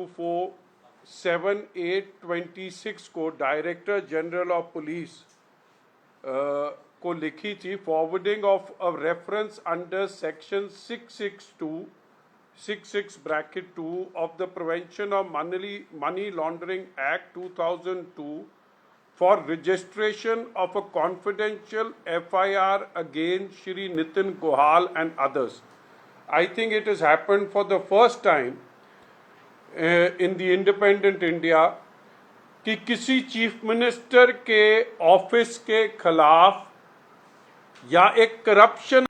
24/7/8/26 को director general of police को लिखी थी, forwarding of a reference under section 662 of the prevention of money laundering act 2002 for registration of a confidential FIR against Shri Nitin Gohal and others. I think it has happened for the first time in the independent India कि किसी chief minister के office के खिलाफ या एक corruption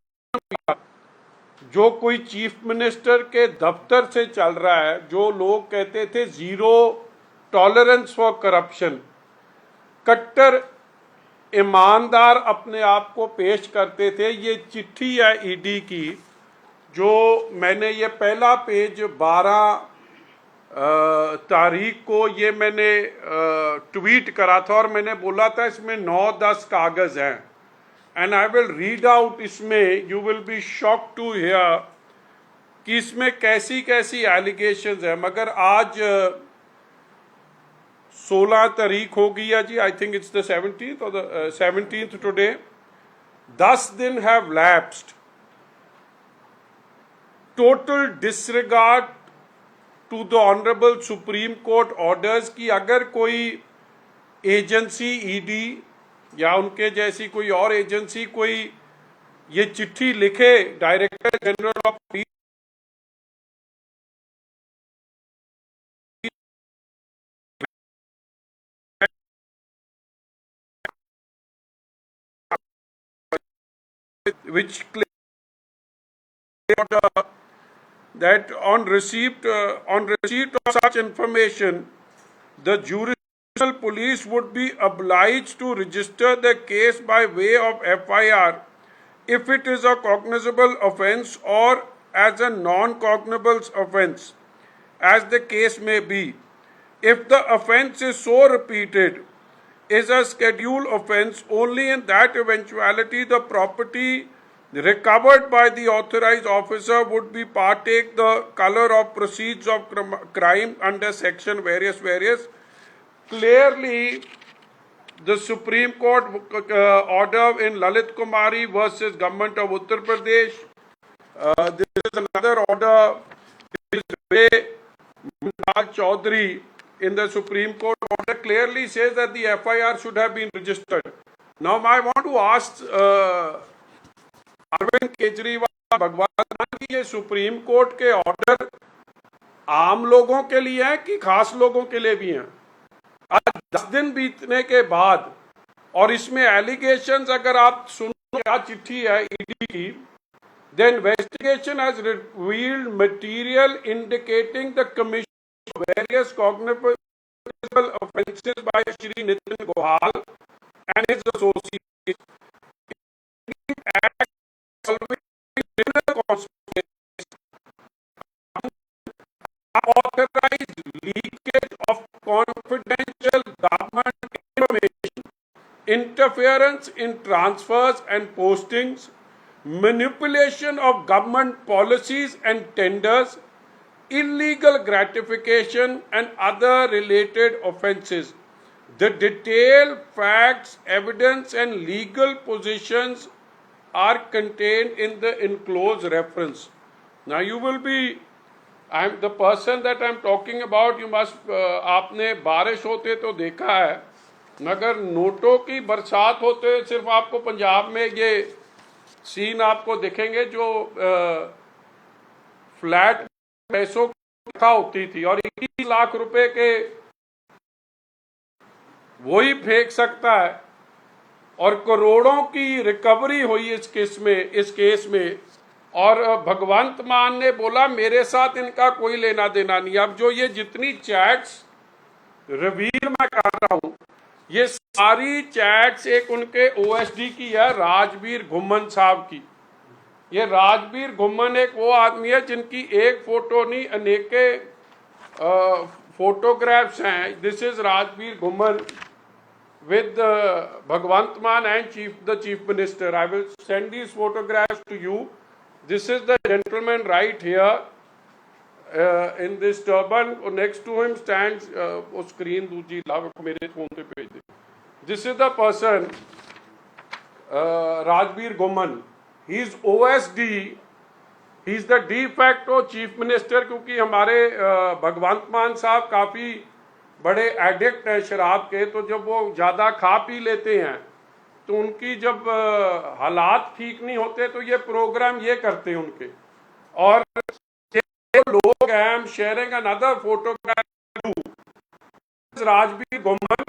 जो कोई chief minister के दफ्तर से चल रहा है, जो लोग कहते थे जीरो टॉलरेंस फॉर करप्शन, कट्टर ईमानदार अपने आप को पेश करते थे। ये चिट्ठी है ईडी की, जो मैंने ये पहला पेज 12 तारीख को ये मैंने ट्वीट करा था और मैंने बोला था इसमें 9-10 कागज हैं, and I will read out. इसमें you will be shock to hear कि इसमें कैसी कैसी एलिगेशंस है। मगर आज 16 तारीख हो गई है जी, I think it's the 17th और द 17th टुडे। 10 दिन have lapsed, total disregard to the honourable supreme court orders की अगर कोई एजेंसी ईडी या उनके जैसी कोई और एजेंसी कोई ये चिट्ठी लिखे director general of police which claimed that on receipt of such information, the jurisdictional police would be obliged to register the case by way of FIR if it is a cognizable offence or as a non-cognizable offence, as the case may be. If the offence is so repeated, is a scheduled offence, only in that eventuality the property recovered by the authorized officer would be partake the color of proceeds of crime under section various. Clearly, the Supreme Court order in Lalit Kumari versus Government of Uttar Pradesh. This is another order, Munal Chaudhary in the Supreme Court order clearly says that the FIR should have been registered. Now I want to ask Arvind Kejriwal, Bhagwant Mann की ये supreme court के order आम लोगों के लिए हैं कि खास लोगों के लिए भी हैं? आज 10 दिन बीतने के बाद और इसमें एलिगेशंस अगर आप सुनो क्या चिट्ठी है ईडी की, then investigation has revealed material indicating the commission of various cognizable offences by Shri Nitin Gohal and his associates, unauthorized leakage of confidential government information, interference in transfers and postings, manipulation of government policies and tenders, illegal gratification and other related offences. The detailed facts, evidence and legal positions are contained in the enclosed reference. Now you will be, I'm the person that I'm talking about, you must आपने बारिश होते तो देखा है, मगर नोटों की बरसात होते सिर्फ आपको पंजाब में ये सीन आपको दिखेंगे जो फ्लैट पैसों की होती थी और 21 लाख रुपए के वही फेंक सकता है और करोड़ों की रिकवरी हुई इस केस में और भगवंत मान ने बोला मेरे साथ इनका कोई लेना देना नहीं। अब जो ये जितनी चैट्स रिवील मैं कर रहा हूं, ये सारी चैट्स एक उनके ओएसडी की है, राजबीर घुम्मन साहब की। ये राजबीर घुम्मन एक वो आदमी है जिनकी एक फोटो नहीं अनेके फोटोग्राफ्स हैं। This is Rajbir Ghumman with Bhagwant Mann and the Chief Minister. I will send these photographs to you. This is the gentleman right here. in this turban. Next to him stands वो screen दूसरी लाभ मेरे phone पे भेज दे. This is the person, Rajbir Goman. He is OSD. He is the de facto chief minister, क्योंकि हमारे भगवंत मान साहब काफी बड़े एडिक्ट हैं शराब के. तो जब वो ज्यादा खा पी लेते हैं तो उनकी जब हालात ठीक नहीं होते तो ये प्रोग्राम ये करते हैं उनके. और लोग हैं, I'm sharing another photograph. This is Rajbir Goman.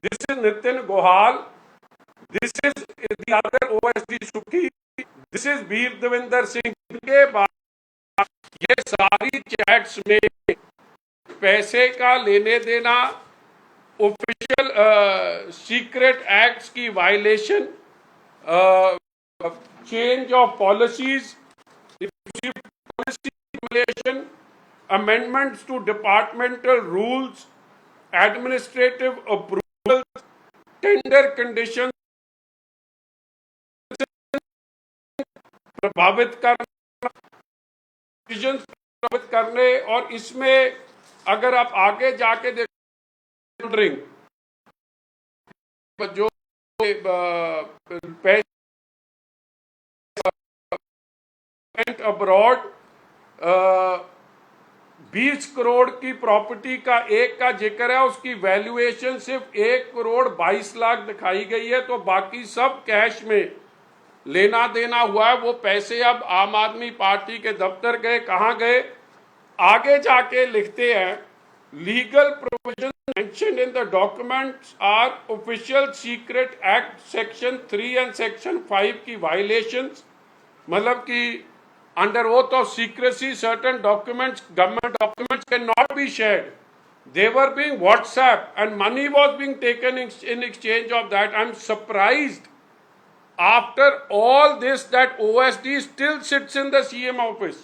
This is Nitin Gohal. This is the other OSD Sukhi. This is Veer Devinder Singh. के बाद ये सारी चैट्स में पैसे का लेने देना, ऑफिशियल सीक्रेट एक्ट्स की violation, change of policies, amendments to departmental rules, administrative approvals, tender conditions प्रभावित करने. और इसमें अगर आप आगे जाके देखें जो अब्रॉड 20 करोड़ की प्रॉपर्टी का एक का जिक्र है, उसकी वैल्यूएशन सिर्फ 1 करोड़ 22 लाख दिखाई गई है. तो बाकी सब कैश में लेना देना हुआ है. वो पैसे अब आम आदमी पार्टी के दफ्तर गए, कहां गए? आगे जाके लिखते हैं legal provision mentioned in the documents are official secret act section 3 and section 5 की वायलेशंस. मतलब कि under oath of secrecy certain documents, government documents cannot be shared. They were being WhatsApp and money was being taken in exchange of that. I'm surprised after all this that OSD still sits in the CM office.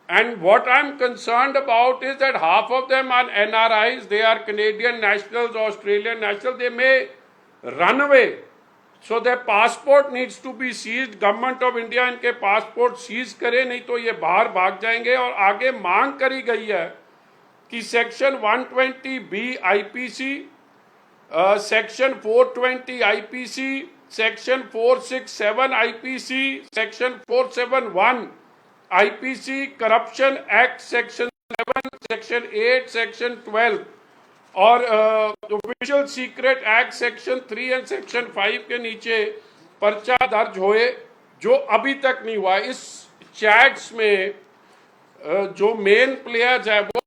And what I'm concerned about is that half of them are NRIs, they are Canadian nationals, Australian nationals, they may run away. So their passport needs to be seized. Government of India इनके passport seize करे, नहीं तो ये बाहर भाग जाएंगे. और आगे मांग करी गई है कि section 120B IPC, section 420 IPC, section 467 IPC, section 471 IPC, corruption act section 7, section 8, section 12 और official secret act section 3 and section 5 के नीचे पर्चा दर्ज होए, जो अभी तक नहीं हुआ. इस चैट्स में जो मेन प्लेयर्स है वो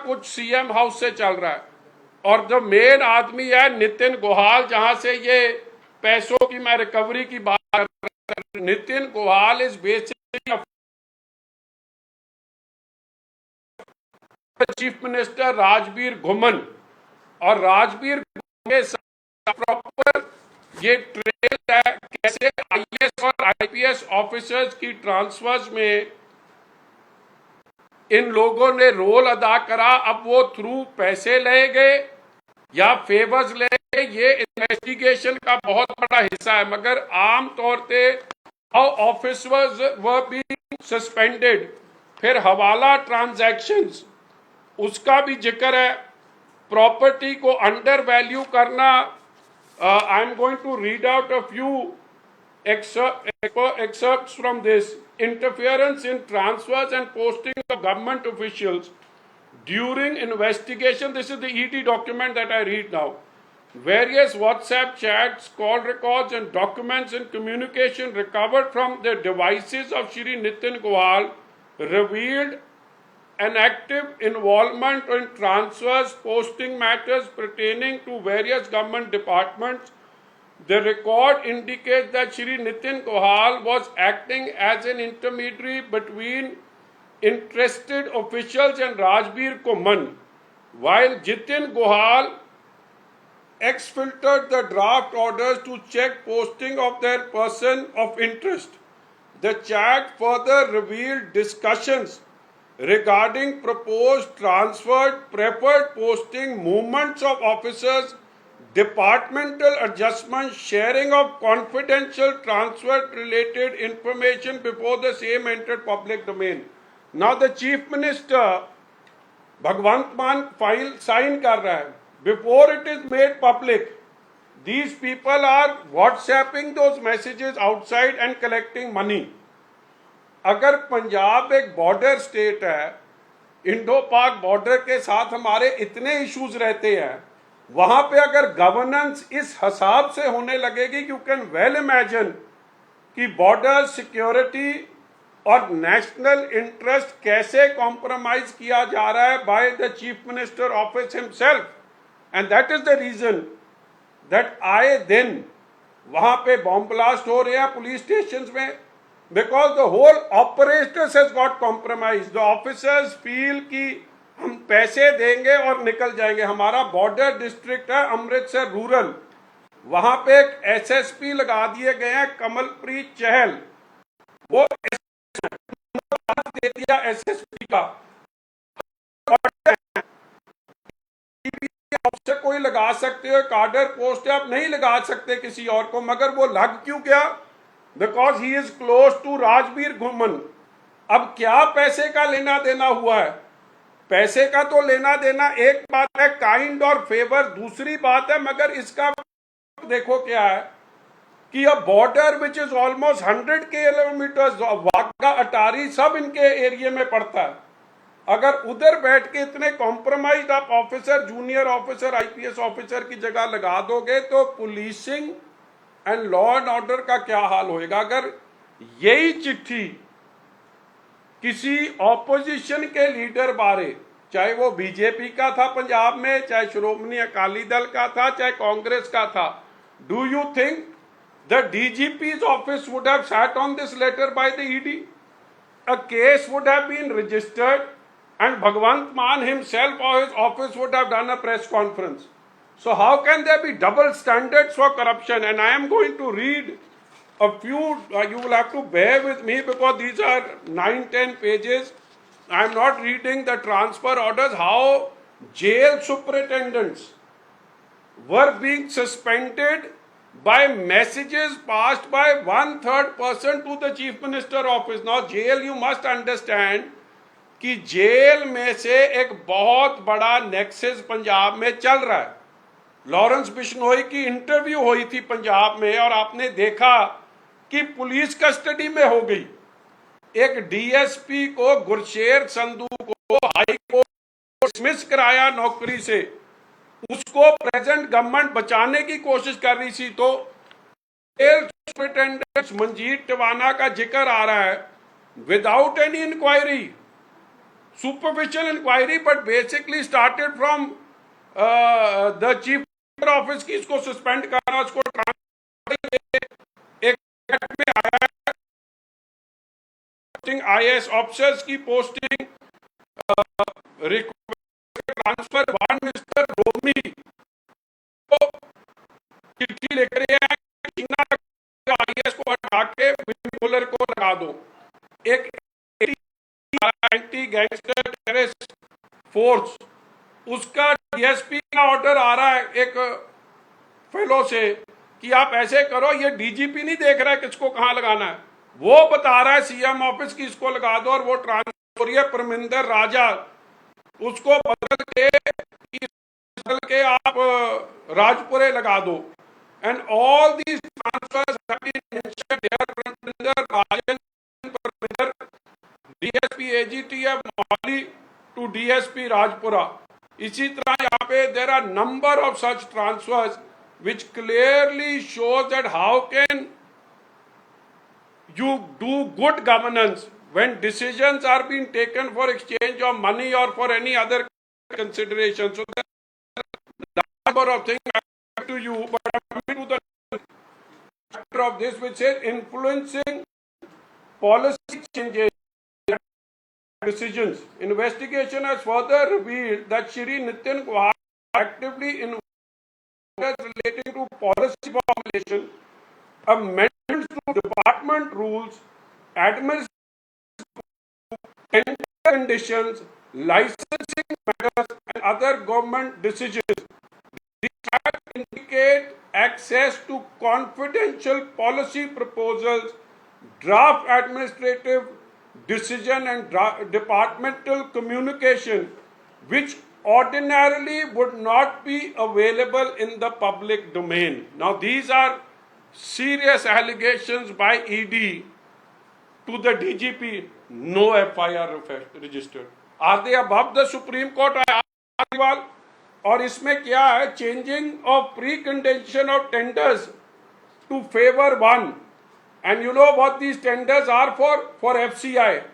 कुछ सीएम हाउस से चल रहा है. और जो मेन आदमी है नितिन गोहाल, जहां से ये पैसों की मैं रिकवरी की बात कर रहा हूं. Nitin Gohal is basically chief minister Rajbir Ghuman. और राजबीर के प्रॉपर ये ट्रेल है कैसे आईएएस और आईपीएस ऑफिसर्स की ट्रांसफर्स में इन लोगों ने रोल अदा करा. अब वो थ्रू पैसे ले गए या फेवर्स ले गए, ये इन्वेस्टिगेशन का बहुत बड़ा हिस्सा है. मगर आम तौर पे how officers were being suspended. फिर हवाला ट्रांजैक्शंस, उसका भी जिक्र है. प्रॉपर्टी को अंडर वैल्यू करना. I am going to read out a few excerpts from this. Interference in transfers and posting of government officials during investigation. This is the ED document that I read now. Various WhatsApp chats, call records and documents and communication recovered from the devices of Shri Nitin Gohal revealed an active involvement in transfers, posting matters pertaining to various government departments. The record indicates that Shri Nitin Gohal was acting as an intermediary between interested officials and Rajbir Goman, while Jitin Gohal exfiltered the draft orders to check posting of their person of interest. The chat further revealed discussions regarding proposed transferred, preferred posting, movements of officers, departmental adjustments, sharing of confidential transfer related information before the same entered public domain. Now the chief minister, Bhagwant Mann, file sign कर रहा है. Before it is made public, these people are WhatsApping those messages outside and collecting money. अगर पंजाब एक border state है, Indo पाक border के साथ हमारे इतने इश्यूज रहते हैं, वहां पे अगर गवर्नेंस इस हिसाब से होने लगेगी, यू कैन वेल इमेजिन कि बॉर्डर सिक्योरिटी और नेशनल इंटरेस्ट कैसे कॉम्प्रोमाइज किया जा रहा है by the chief minister office himself. And that is the reason that आए दिन वहां पे बॉम्ब ब्लास्ट हो रहे हैं पुलिस स्टेशन में, because the whole operators has got compromise. The officers feel कि हम पैसे देंगे और निकल जाएंगे. हमारा बॉर्डर डिस्ट्रिक्ट है अमृतसर रूरल, वहां पे एक एसएसपी लगा दिए गए हैं कमलप्रीत चहल, वो दे दिया एसएसपी का. ऑफिसर कोई लगा सकते हो, कार्डर पोस्ट है, आप नहीं लगा सकते किसी और को, मगर वो लग क्यों गया? Because he is close to Rajbir Ghuman. अब क्या पैसे का लेना देना हुआ है? पैसे का तो लेना देना एक बात है, काइंड और फेवर दूसरी बात है, मगर इसका देखो क्या है कि a border which is almost 100 kilometres, Wagah Attari सब इनके एरिया में पड़ता है. अगर उधर बैठ के इतने कॉम्प्रोमाइज आप officer, junior officer, IPS officer की जगह लगा दोगे, तो policing and law and order का क्या हाल होएगा? अगर यही चिट्ठी किसी ऑपोजिशन के लीडर बारे, चाहे वो बीजेपी का था पंजाब में, चाहे श्रोमणी अकाली दल का था, चाहे कांग्रेस का था, do you think the DGP's office would have sat on this letter by the ED? A case would have been registered and Bhagwant Mann himself or his office would have done a press conference. So how can there be double standards for corruption? And I am going to read a few, you will have to bear with me because these are 9-10 pages. I am not reading the transfer orders, how jail superintendents were being suspended by messages passed by 1/3 person to the chief minister office. Now jail, you must understand कि jail में से एक बहुत बड़ा nexus Punjab में चल रहा है. लॉरेंस बिश्नोई की इंटरव्यू हुई थी पंजाब में और आपने देखा कि पुलिस कस्टडी में हो गई. एक डीएसपी को, गुरशेर संधू को हाई कोर्ट डिसमिस कराया नौकरी से, उसको प्रेजेंट गवर्नमेंट बचाने की कोशिश कर रही थी. तो सुपरिटेंडेंट मंजीत टिवाना का जिक्र आ रहा है without any inquiry, superficial inquiry, but basically started from the chief office की इसको सस्पेंड करना, उसको एक में आया आईएएस ऑफिसर्स की posting, transfer one mister Romi को चिट्ठी लिख रहे हैं, आईएएस को हटा के विनोलर को लगा दो. एक एंटी गैंगस्टर टेररिस्ट फोर्स, उसका डीएसपी का ऑर्डर आ रहा है एक फेलो से कि आप ऐसे करो. ये डीजीपी नहीं देख रहा है किसको कहां लगाना है, वो बता रहा है सीएम ऑफिस की इसको लगा दो, और वो ट्रांसफर परमिंदर राजा उसको बदल के आप राजपुरे लगा दो. And all these transfers have been mentioned here. Parminder Rajan, Parminder DSP AGTF Mohali to DSP Rajpura. इसी तरह यहाँ पे there are number of such transfers which clearly shows that how can you do good governance when decisions are being taken for exchange of money or for any other consideration. So there are a number of things I have to you, but I'm coming to the factor of this, which is influencing policy changes, decisions. Investigation has further revealed that Shri Nitin Guha actively in relating to policy formulation, amendments to department rules, administrative tender conditions, licensing matters, and other government decisions. These acts indicate access to confidential policy proposals, draft administrative decision and departmental communication which ordinarily would not be available in the public domain. Now these are serious allegations by ED to the DGP, no FIR registered. Are they above the Supreme Court? और इसमें क्या है, changing of precondition of tenders to favor one, and you know what these tenders are for FCI,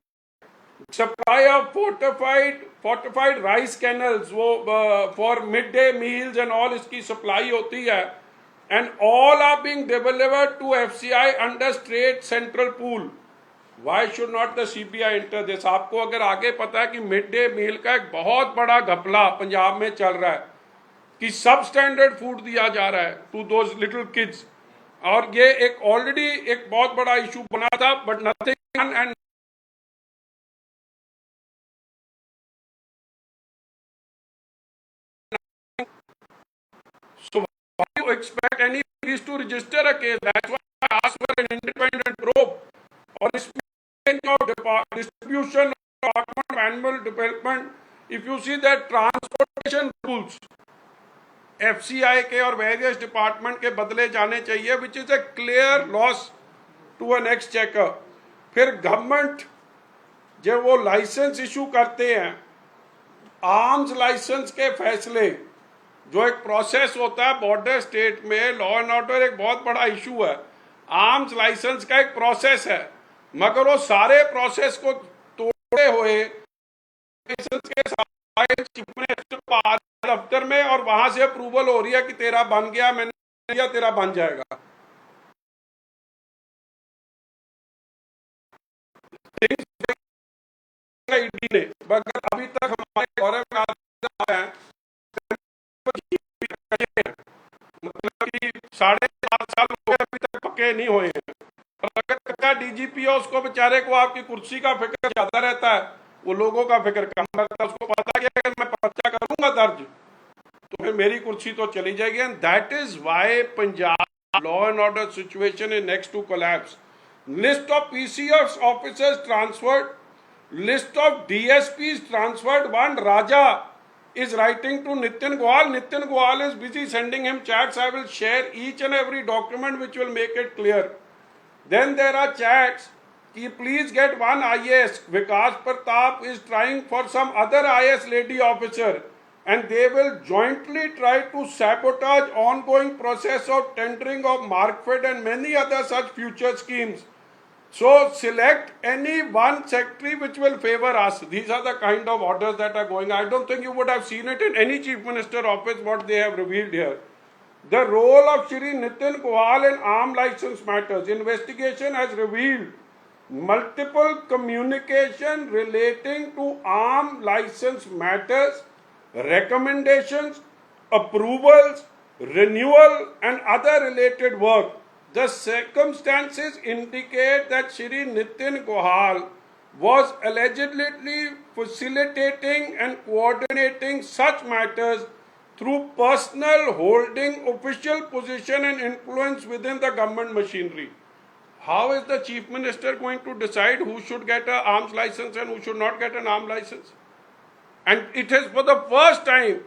supply of fortified rice kernels, वो for midday meals and all इसकी supply होती है, and all are being delivered to FCI under straight central pool. Why should not the CBI enter this? आपको अगर आगे पता है कि मिड डे मील का एक बहुत बड़ा घपला पंजाब में चल रहा है कि सब स्टैंडर्ड फूड दिया जा रहा है टू दोज लिटिल किड्स, और ये एक ऑलरेडी एक बहुत बड़ा इशू बना था, but nothing and so why do you expect any police to register a case? That's why I asked for an independent probe. और इसमें distribution of animal development, if you see that transportation rules FCI के और various department के बदले जाने चाहिए, which is a clear loss to an exchequer. फिर government जब वो लाइसेंस इशू करते हैं, आर्म्स लाइसेंस के फैसले, जो एक प्रोसेस होता है बॉर्डर स्टेट में, लॉ एंड ऑर्डर एक बहुत बड़ा इशू है, आर्म्स लाइसेंस का एक प्रोसेस है, मगर वो सारे प्रोसेस को तोड़े हुए लाइसेंस के साथ चीफ मिनिस्टर दफ्तर में, और वहां से अप्रूवल हो रही है कि तेरा बन गया, मैंने दिया, तेरा बन जाएगा। ने मगर अभी तक हमारे गौरव मतलब कि 4.5 साल हो गए, अभी तक पक्के नहीं हुए हैं। और अगर डीजीपी है, उसको बेचारे को आपकी कुर्सी का फिक्र ज्यादा रहता है, वो लोगों का फिक्र कम रहता है। उसको पता है कि अगर मैं पर्चा करूंगा दर्ज तो फिर मेरी कुर्सी तो चली जाएगी। And that is why Punjab law and order situation is next to collapse. List of PCS officers transferred, list of DSPs transferred. One Raja is writing to Nitin Goyal. Nitin Goyal is busy sending him chats. I will share each and every document which will make it clear. Then there are chats कि please get one IAS. Vikas Pratap is trying for some other IAS lady officer, and they will jointly try to sabotage ongoing process of tendering of Markfed and many other such future schemes. So select any one secretary which will favor us. These are the kind of orders that are going. I don't think you would have seen it in any chief minister office what they have revealed here. The role of Shri Nitin Goyal in arm license matters. Investigation has revealed multiple communication relating to arm license matters, recommendations, approvals, renewal and other related work. The circumstances indicate that Shri Nitin Goyal was allegedly facilitating and coordinating such matters through personal holding official position and influence within the government machinery. How is the chief minister going to decide who should get an arms license and who should not get an arms license? And it is for the first time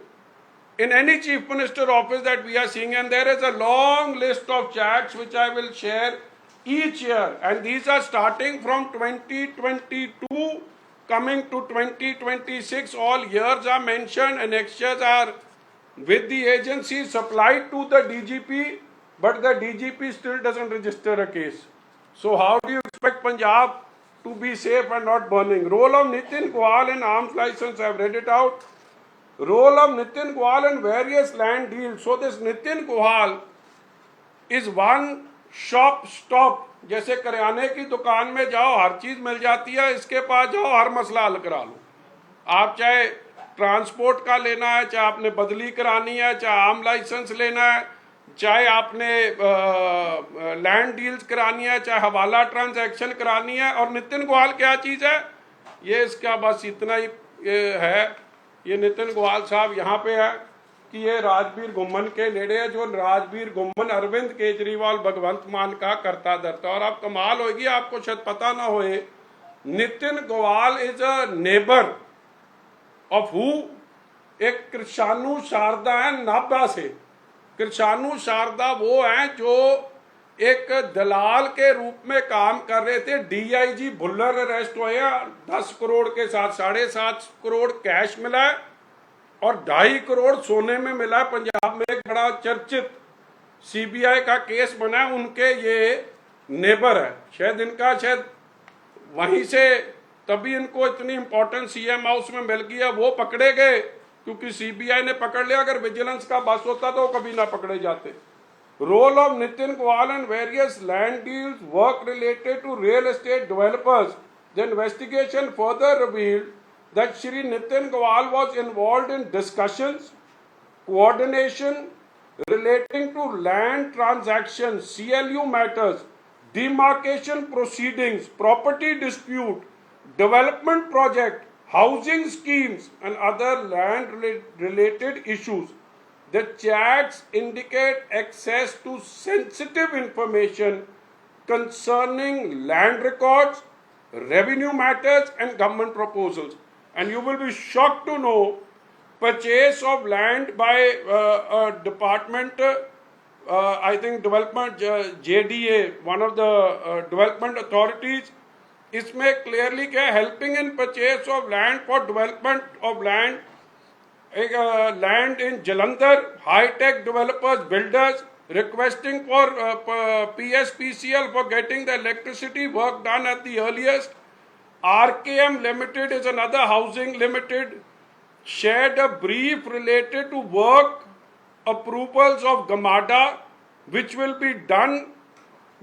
in any chief minister office that we are seeing, and there is a long list of chats which I will share each year, and these are starting from 2022 coming to 2026. All years are mentioned, and annexures are with the agency supplied to the DGP, but the DGP still doesn't register a case. So how do you expect Punjab to be safe and not burning? Role of Nitin Goyal in arms license, I have read it out. Role of Nitin Goyal in various land deals. So this Nitin Goyal is one shop stop. जैसे करियाने की दुकान में जाओ हर चीज मिल जाती है, इसके पास जाओ हर मसला हल करा लो। आप चाहे ट्रांसपोर्ट का लेना है, चाहे आपने बदली करानी है, चाहे आर्म लाइसेंस लेना है, चाहे आपने लैंड डील्स करानी है, चाहे हवाला ट्रांजैक्शन करानी है। और नितिन गोयल क्या चीज है, ये इसका बस इतना ही है। ये नितिन गोयल साहब यहाँ पे है कि ये राजबीर घुम्मन के नेड़े है, जो राजबीर घुम्मन अरविंद केजरीवाल भगवंत मान का करता धरता। और आप कमाल होगी, आपको शायद पता ना होए Nitin Gowal is a neighbor of who? एक कृषाणु शारदा है नाभा से। कृषाणु शारदा वो हैं जो एक दलाल के रूप में काम कर रहे थे। डीआईजी भुल्लर अरेस्ट हुए हैं 10 करोड़ के साथ, 7.5 करोड़ कैश मिला है और 2.5 करोड़ सोने में मिला है। पंजाब में एक बड़ा चर्चित सीबीआई का केस बना है, उनके ये नेबर है। शायद इनका वहीं से तभी इनको इतनी इंपॉर्टेंस सीएम हाउस में मिल गया। वो पकड़े गए क्योंकि सीबीआई ने पकड़ लिया। अगर विजिलेंस का बस होता तो कभी ना पकड़े जाते। Role of Nitin Goyal and various land deals work related to real estate developers. The investigation further revealed that Shri Nitin Goyal was involved in discussions, coordination relating to land transactions, CLU matters, demarcation proceedings, property dispute, development project, housing schemes, and other land-related issues. The chats indicate access to sensitive information concerning land records, revenue matters, and government proposals. And you will be shocked to know purchase of land by a department, I think development, JDA, one of the development authorities, इसमें clearly क्या helping in purchase of land for development of land, land in Jalandhar, high-tech developers, builders, requesting for PSPCL for getting the electricity work done at the earliest. RKM Limited is another housing limited, shared a brief related to work approvals of Gamada, which will be done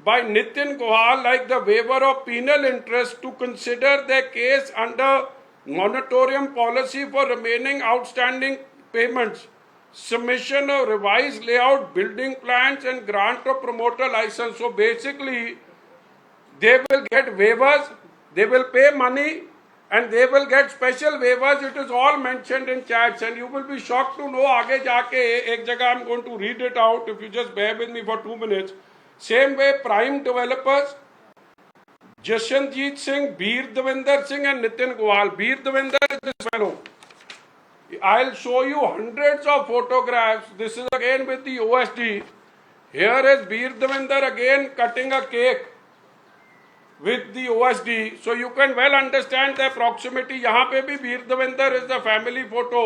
by Nitin Gohal, like the waiver of penal interest, to consider their case under moratorium policy for remaining outstanding payments, submission of revised layout, building plans, and grant of promoter license. So basically, they will get waivers, they will pay money, and they will get special waivers. It is all mentioned in chats, and you will be shocked to know आगे जाके एक जगह I'm going to read it out if you just bear with me for 2 minutes. Same way, prime developers, Jashanjeet Singh, Veer Devinder Singh, and Nitin Goyal. Veer Devinder is this fellow. I'll show you hundreds of photographs. This is again with the OSD. Here is Veer Devinder again cutting a cake with the OSD, so you can well understand the proximity. यहाँ पे भी वीर Devendra is the family photo.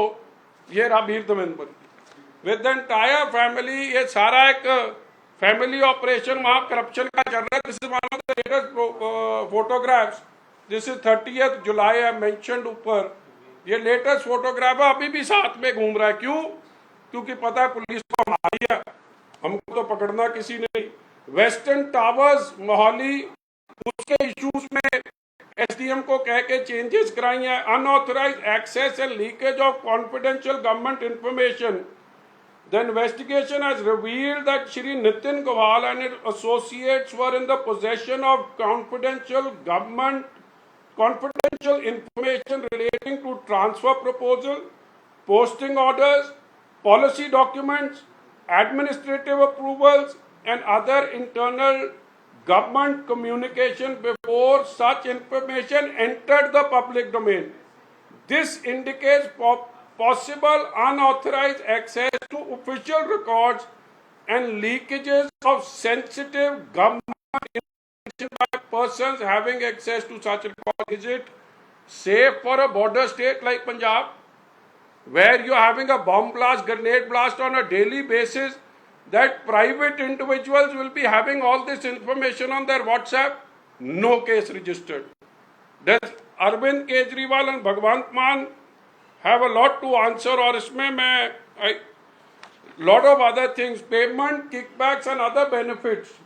ये रहा वीर Devendra with the entire family. ये सारा एक family operation वहाँ corruption का चल रहा है. This is one of the latest photographs. This is 30th July I mentioned ऊपर. ये latest photograph है, अभी भी साथ में घूम रहा है. क्यों? क्योंकि पता है पुलिस को हमारी है, हमको तो पकड़ना किसी ने नहीं. वेस्टर्न टावर्स मोहाली, उसके इश्यूज में एसडीएम को कह के चेंजेस कराई हैं. Unauthorised access and leakage of confidential government information. The investigation has revealed that Shri Nitin Goyal and associates were in the possession of confidential information relating to transfer proposal, posting orders, policy documents, administrative approvals and other internal government communication before such information entered the public domain. This indicates possible unauthorized access to official records and leakages of sensitive government information by persons having access to such records. Is it safe for a border state like Punjab, where you are having a bomb blast, grenade blast on a daily basis, that private individuals will be having all this information on their WhatsApp? No case registered. Does Arvind Kejriwal and Bhagwant Mann have a lot to answer, or इसमें मैं lot of other things, payment, kickbacks and other benefits.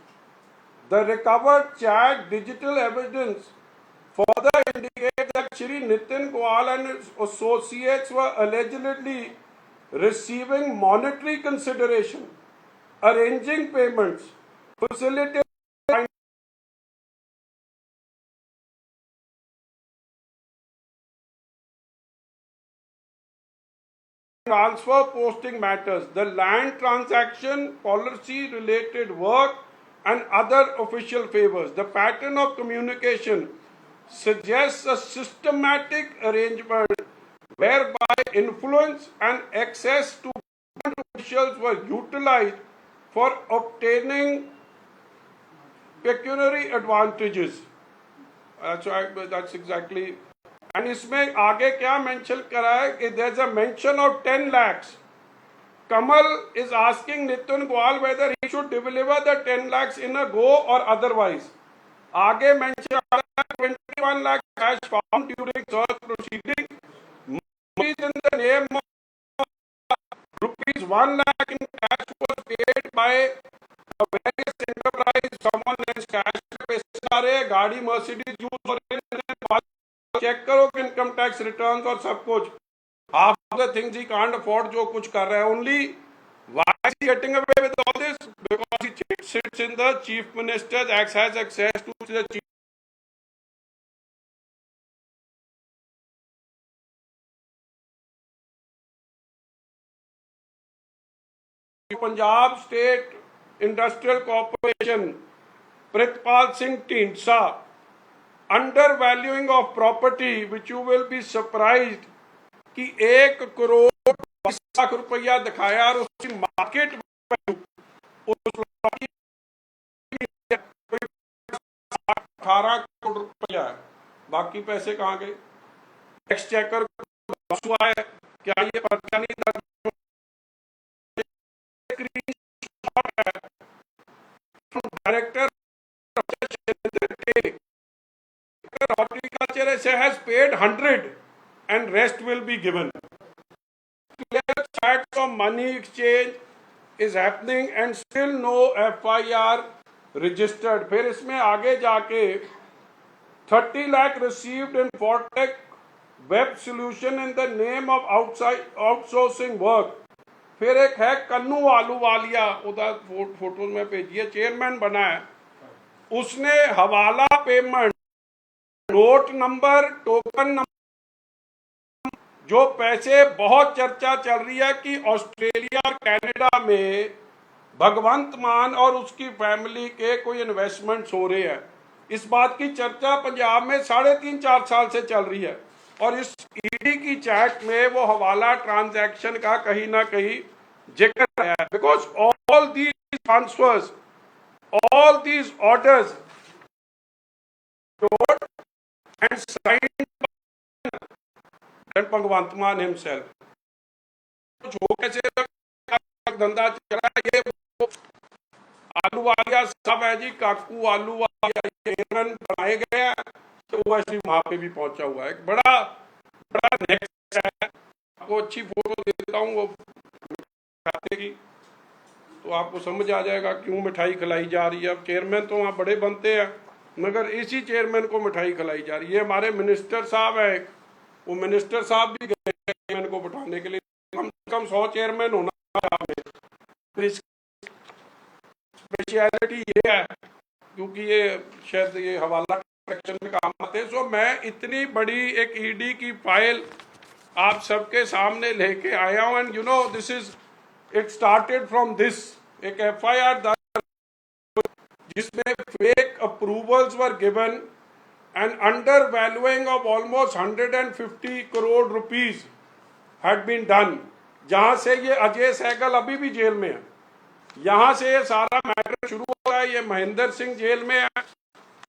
The recovered chat digital evidence further indicates that Shri Nitin Goyal and his associates were allegedly receiving monetary consideration, arranging payments, facilitating transfer posting matters, the land transaction policy related work and other official favors. The pattern of communication suggests a systematic arrangement whereby influence and access to government officials were utilized for obtaining pecuniary advantages. That's exactly. And इसमें आगे क्या mention करा है कि there's a mention of 10 lakhs. Kamal is asking Nitin Goyal whether he should deliver the 10 lakhs in a go or otherwise. आगे mention आ रहा है 21 lakh cash found during search proceeding. Money in the name of rupees 1 lakh in cash was paid by a various enterprise. Someone else cash पैसे आ रहे हैं, गाड़ी Mercedes use हो रही है, चेक करो इनकम टैक्स रिटर्न्स और सब कुछ. Half of the things he can't afford जो कुछ कर रहा है. Only why is he getting away with all this? Because he sits in the chief minister's has access to the chief. Punjab State Industrial Corporation, Pritpal Singh Tīndsa, undervaluing of property, which you will be surprised कि 1 करोड़ 20 लाख रुपया दिखाया और उसकी market value 18 crore रुपया है. बाकी पैसे कहाँ गए? एक्सचेकर हुआ है क्या? ये पर्चा नहीं था? Director horticulture has paid 100 and rest will be given. Clear facts of money exchange is happening and still no FIR registered. फिर इसमें आगे जाके 30 lakh received in Fortech web solution in the name of outsourcing work. फिर एक है कन्नू आलूवालिया, उधर photo में भेजिए, चेयरमैन बना है. उसने हवाला payment, note number, token number, जो पैसे बहुत चर्चा चल रही है कि ऑस्ट्रेलिया और कनाडा में भगवंत मान और उसकी फैमिली के कोई इन्वेस्टमेंट्स हो रहे हैं. इस बात की चर्चा पंजाब में 3.5-4 साल से चल रही है और इस ईडी की चैट में वो हवाला ट्रांजैक्शन का कहीं ना कहीं जिक्र है. Because all these transfers, all these orders and signed by Bhagwant Mann himself. कुछ हो कैसे धंधा चल रहा है? ये आलूवालिया सब है जी, काकू आलूवालिया चेयरमैन बनाए गए हैं, तो वैसे वहां पे भी पहुंचा हुआ है. बड़ा बड़ा नेक्स्ट है. आपको अच्छी फोटो देता हूँ वो खाते की, तो आपको समझ आ जाएगा क्यों मिठाई खिलाई जा रही है. अब चेयरमैन तो वहाँ बड़े बनते हैं, मगर इसी चेयरमैन को मिठाई खिलाई जा रही है. हमारे मिनिस्टर साहब है, वो मिनिस्टर साहब भी गए चेयरमैन को बैठाने के लिए. कम से कम 100 चेयरमैन होना है. स्पेशलिटी ये है क्योंकि ये शायद ये हवाला कलेक्शन में काम आते हैं. सो मैं इतनी बड़ी एक ईडी की फाइल आप सबके सामने लेके आया हूँ. And you know this is, it started from this. एक FIR जिसमें fake approvals were given and under valuing of almost 150 crore rupees had been done. जहां से ये अजय सहगल अभी भी जेल में है, यहां से ये सारा मैटर शुरू हुआ है. ये महेंद्र सिंह जेल में है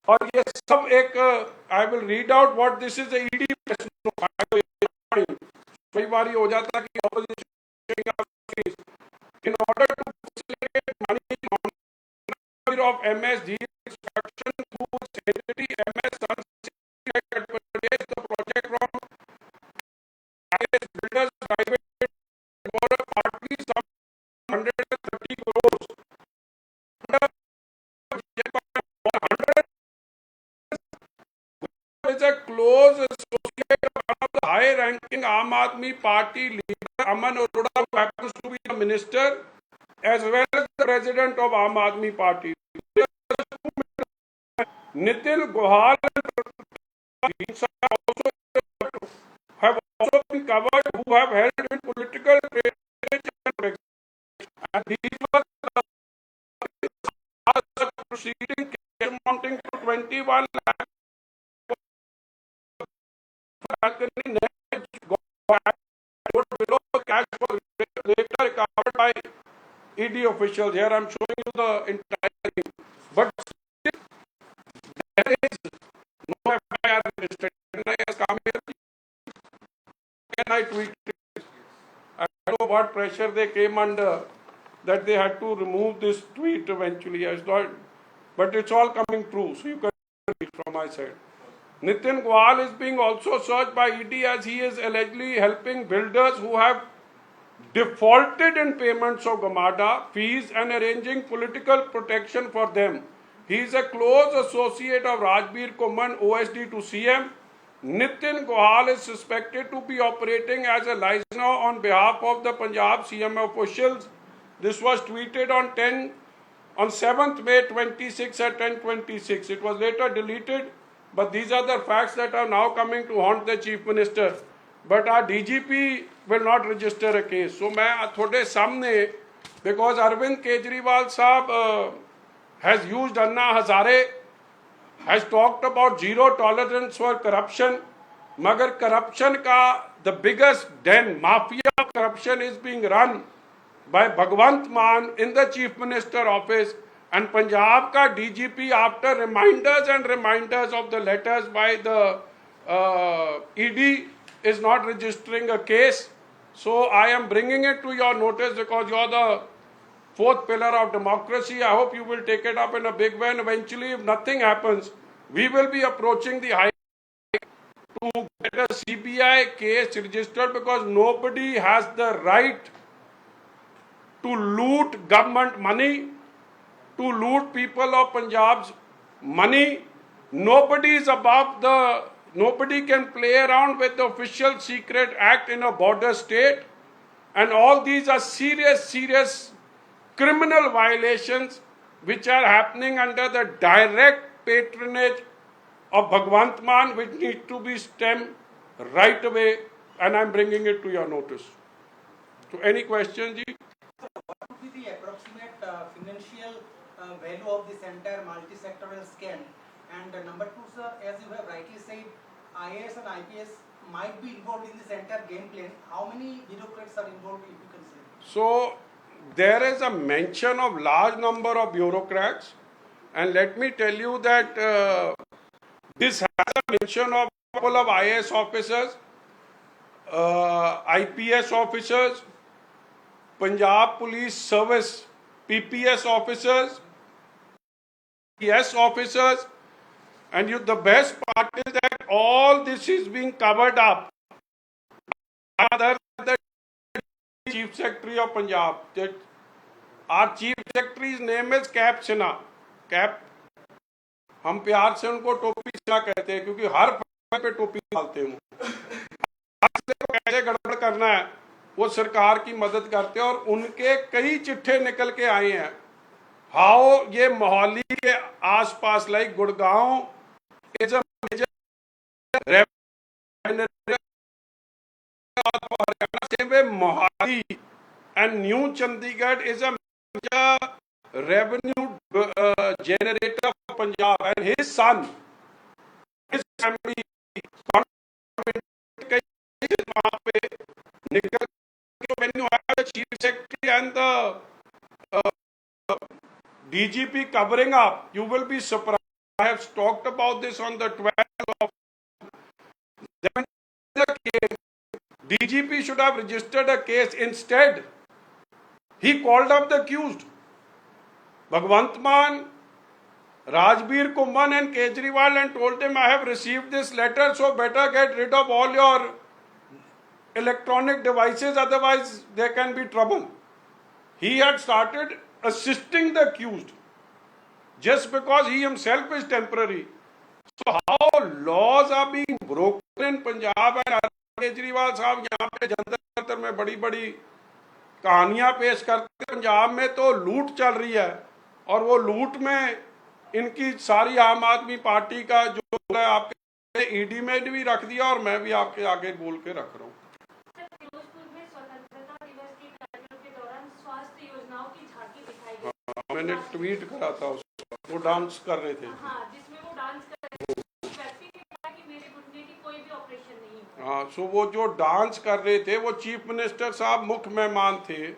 और ये सब एक, आई will read out what this is ED. कई बार हो जाता कि opposition in order to facilitate money laundering of MSG instruction through entity MS had purchased the project from IS Builders Private for a partly sum 130 crores. Is a close associate of one of the high-ranking Aam Aadmi Party leader Aman Arora, who happens to be the minister as well as the president of Aam Aadmi Party. Nitin Goyal have also been covered, who have held in political and these were proceeding amounting to 21 lakh balcony net got below cash was later recovered by ED officials. Here I'm showing you the entire thing. But still, there is no FIR registered. And I asked, can I tweet it? I don't know what pressure they came under that they had to remove this tweet eventually. I thought, but it's all coming true, so you can read from my side. Nitin Goyal is being also searched by ED as he is allegedly helping builders who have defaulted in payments of Gamada fees and arranging political protection for them. He is a close associate of Rajbir Kumman, OSD to CM. Nitin Goyal is suspected to be operating as a licensor on behalf of the Punjab CM officials. This was tweeted on 7th May 26 at 10:26. It was later deleted, but these are the facts that are now coming to haunt the Chief Minister. But our DGP will not register a case. So मैं थोड़े सामने, because Arvind Kejriwal साहब has used Anna Hazare, has talked about zero tolerance for corruption. मगर corruption का the biggest den, mafia of corruption is being run by Bhagwant Mann in the Chief Minister office, and Punjab ka DGP, after reminders and reminders of the letters by the ED, is not registering a case. So I am bringing it to your notice because you are the fourth pillar of democracy. I hope you will take it up in a big way, and eventually, if nothing happens, we will be approaching the High Court to get a CBI case registered, because nobody has the right to loot government money, to loot people of Punjab's money. Nobody is above the, nobody can play around with the Official Secret Act in a border state. And all these are serious criminal violations which are happening under the direct patronage of Bhagwant Mann, which need to be stemmed right away, and I'm bringing it to your notice. So any questions, Ji? What would be the approximate financial value of this entire multi-sectoral scam? And number two, sir, as you have rightly said, IAS and IPS might be involved in this entire game plan. How many bureaucrats are involved, if you can say? So there is a mention of large number of bureaucrats, and let me tell you that this has a mention of a couple of IAS officers, IPS officers, Punjab Police Service PPS officers, PS officers, and the best part is that all this is being covered up by the Chief Secretary of Punjab. That our Chief Secretary's name is Cap Sinha. Cap, हम प्यार से उनको टोपी सिन्हा कहते हैं क्योंकि हर पे टोपी डालते हैं। कैसे गड़बड़ करना है वो सरकार की मदद करते हैं, और उनके कई चिट्ठे निकल के आए हैं। हाउ ये मोहाली के आसपास like Gurgaon is a major same way Mohali and New Chandigarh is a major revenue generator for Punjab, and his son, his family, when you have the Chief Secretary and the DGP covering up, you will be surprised. I have talked about this on the 12th of the case. DGP should have registered a case. Instead, he called up the accused. Bhagwant Mann, Rajbir Kumman and Kejriwal, and told him, I have received this letter, so better get rid of all your electronic devices, otherwise there can be trouble. He had started assisting the accused just because he himself is temporary. So how laws are being broken in Punjab, and Kejriwal साहब यहाँ पे जंतर में बड़ी बड़ी कहानियां पेश करते हैं। पंजाब में तो लूट चल रही है, और वो लूट में इनकी सारी आम आदमी पार्टी का जो है आपके ईडी में भी रख दिया, और मैं भी आपके आगे बोल के रख रहा हूँ। मैंने ट्वीट करा था उसको, वो डांस कर रहे थे। हाँ, जिसमें वो डांस कर रहे थे। व्यक्ति ने कहा कि मेरे घुटने की कोई भी ऑपरेशन नहीं हाँ, सो वो जो डांस कर रहे थे वो चीफ मिनिस्टर साहब मुख्य मेहमान थे,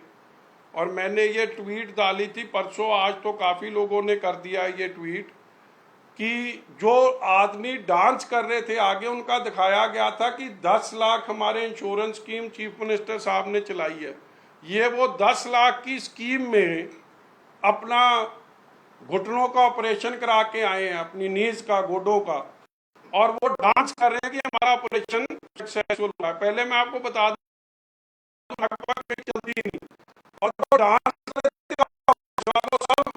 और मैंने ये ट्वीट डाली थी परसों, आज तो काफ़ी लोगों ने कर दिया ये ट्वीट, कि जो आदमी डांस कर रहे थे आगे उनका दिखाया गया था कि 10 लाख हमारे इंश्योरेंस स्कीम चीफ मिनिस्टर साहब ने चलाई है। ये वो 10 लाख की स्कीम में अपना घुटनों का ऑपरेशन करा के आए हैं, अपनी नीज का, गोडों का, और वो डांस कर रहे हैं कि हमारा ऑपरेशन सक्सेसफुल हुआ है। पहले मैं आपको बता दूं चलती नहीं, और जो डांस कर रहे थे सब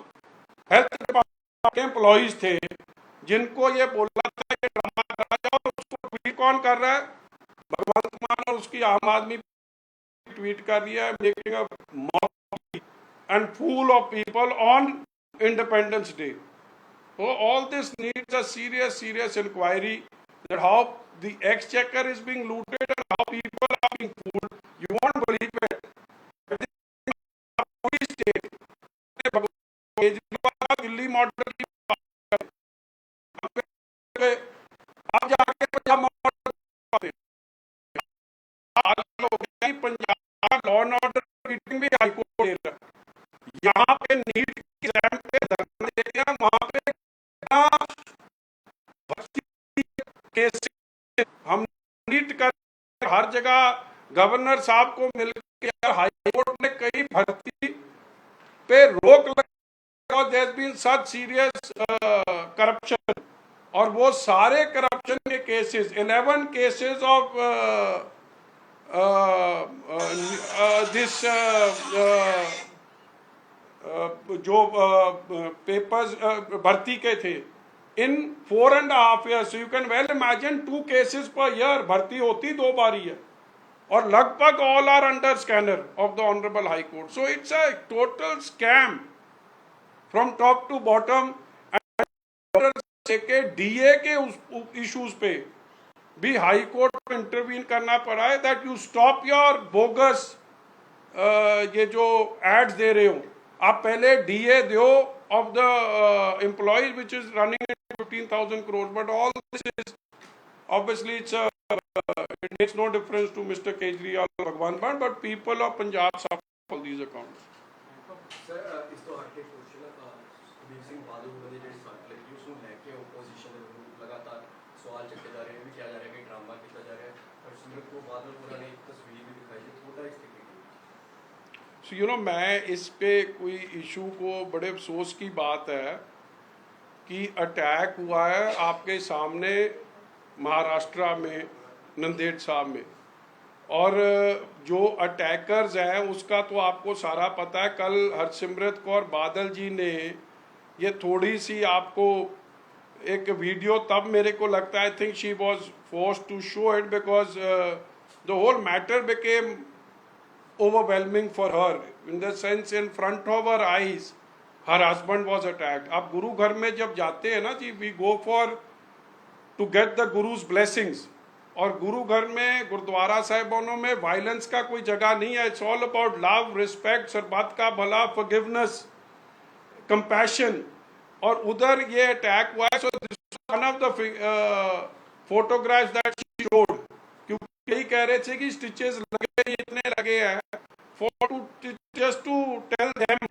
हेल्थ डिपार्टमेंट के एम्प्लॉइज थे, जिनको ये बोला था कि ड्रामा करा जाओ। और उसको ट्वीट कौन कर रहा है? भगवंत मान और उसकी आम आदमी ट्वीट कर रही है, making a mock and fool of people on Independence Day. So all this needs a serious inquiry, that how the exchequer is being looted and how people are being fooled. You won't believe it. पूरी state Kejriwal का Delhi model की आप जाके Punjab model Punjab law and order meeting भी high court दे रहा है। यहाँ पे नीट की एग्जाम पे धरना देते हैं, वहां पे हम नीट कर हर जगह गवर्नर साहब को मिलकर हाईकोर्ट ने कई भर्ती पे रोक लगा, there been such serious corruption, और वो सारे करप्शन के केसेस 11 केसेस ऑफ दिस जो पेपर्स भर्ती के थे इन 4.5 years, so you can well imagine 2 cases per year, भर्ती होती 2 बार ही है, और लगभग all are under scanner of the Honorable High Court. So it's a total scam from top to bottom. के DA के इश्यूज पे भी हाई कोर्ट को इंटरवीन करना पड़ा है, that you stop your bogus ये जो एड्स दे रहे हो, आप पहले DA दो of the employees which is running at 15,000 crores, but all this is obviously it makes no difference to Mr. Kejriwal or Bhagwan Mann, but people of Punjab suffer all these accounts. Sir, is to hard question Sukhbir Singh Badal वाले ਜਿਹੜੇ ਸਾਥ ਉਸ ਨੂੰ ਲੈ ਕੇ opposition ਨੂੰ ਲਗਾਤਾਰ ਸਵਾਲ ਚੱਕੇ ਜਾ ਰਹੇ ਨੇ, ਵੀ ਕਿਹਾ ਜਾ ਰਿਹਾ ਕਿ ਡਰਾਮਾ ਕੀਤਾ ਜਾ ਰਿਹਾ ਹੈ, ਪਰ ਸਿਮਰਤ ਕੌਰ ਬਾਦਲ ਹੋਰਾਂ ਨੇ ਇੱਕ ਤਸਵੀਰ ਵੀ ਦਿਖਾਈ ਹੈ, ਥੋੜਾ ਇਸ ਤਰੀਕੇ So you know, मैं इस पे कोई इशू को बड़े अफसोस की बात है कि अटैक हुआ है आपके सामने महाराष्ट्र में नंदेड़ साहब में, और जो अटैकर्स हैं उसका तो आपको सारा पता है। कल हरसिमरत कौर बादल जी ने ये थोड़ी सी आपको एक वीडियो, तब मेरे को लगता है I think she was forced to show it because the whole matter became overwhelming for her, in the sense in front of her eyes her husband was attacked. आप गुरु घर में जब जाते हैं ना जी, we go for to get the guru's blessings, और गुरु घर में गुरुद्वारा साहिबानों में वायलेंस का कोई जगह नहीं है। It's all about love, respect, सरबत का भला, फॉरगिवनेस, कंपैशन, और उधर ये अटैक हुआ है। So this is one of the photographs that she showed, क्योंकि यही कह रहे थे कि स्टिचेस लगे, इतने लगे हैं, for to just to tell them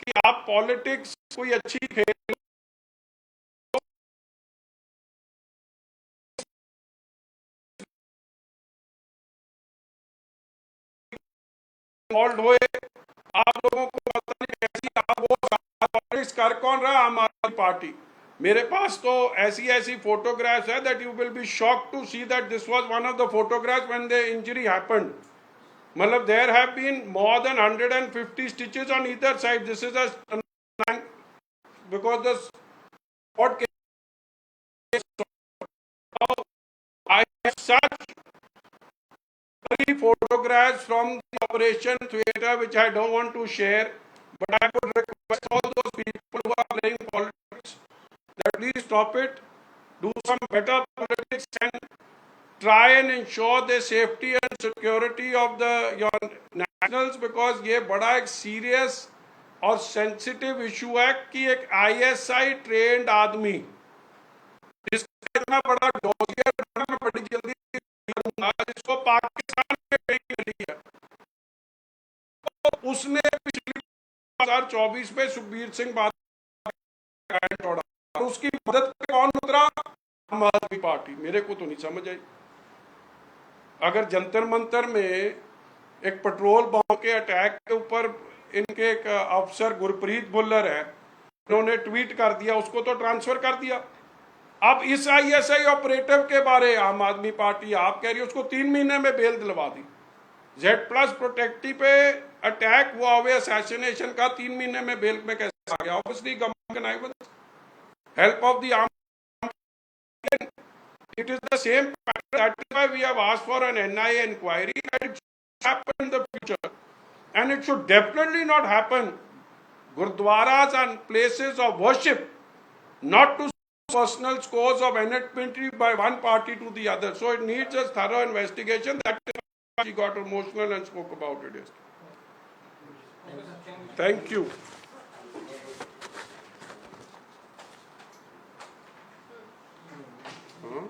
कि आप पॉलिटिक्स कोई अच्छी खेल हुए, आप लोगों को पता नहीं कैसी आप वो पॉलिटिक्स कर कौन रहा, हमारी पार्टी। मेरे पास तो ऐसी ऐसी फोटोग्राफ्स है that you will be shocked to see that this was one of the photographs when the injury happened. मतलब there have been more than 150 stitches on either side. This is a because the spot I have such photographs from the operation theater which I don't want to share, but I would request all those people who are playing politics that please stop it, do some better politics and try and ensure the safety and security of your nationals, because ये बड़ा एक serious और sensitive issue है कि एक ISI trained आदमी जिसका इतना बड़ा dossier बना, बड़ी जल्दी करूंगा जिसको पाकिस्तान में कहीं गली है, तो उसने पिछली 2024 में सुखबीर सिंह बादल तोड़ा और उसकी मदद पे कौन उतरा? आम आदमी पार्टी। मेरे को तो नहीं समझ आई। अगर जंतर मंतर में एक पेट्रोल बम के अटैक के ऊपर इनके एक अफसर गुरप्रीत भुल्लर है, उन्होंने ट्वीट कर दिया, उसको तो ट्रांसफर कर दिया। अब इस आईएसआई ऑपरेटिव के बारे आम आदमी पार्टी आप कह रही है उसको 3 महीने में बेल दिलवा दी। Z+ प्रोटेक्टिव पे अटैक हुआ हुए असैसिनेशन का 3 महीने में बेल में कैसे आ गया? Obviously government help of the arm. It is the same pattern. That is why we have asked for an NIA inquiry, and it should happen in the future. And it should definitely not happen. Gurdwaras and places of worship, not to personal scores of enmity by one party to the other. So it needs a thorough investigation. That is why she got emotional and spoke about it yesterday. Thank you. Huh?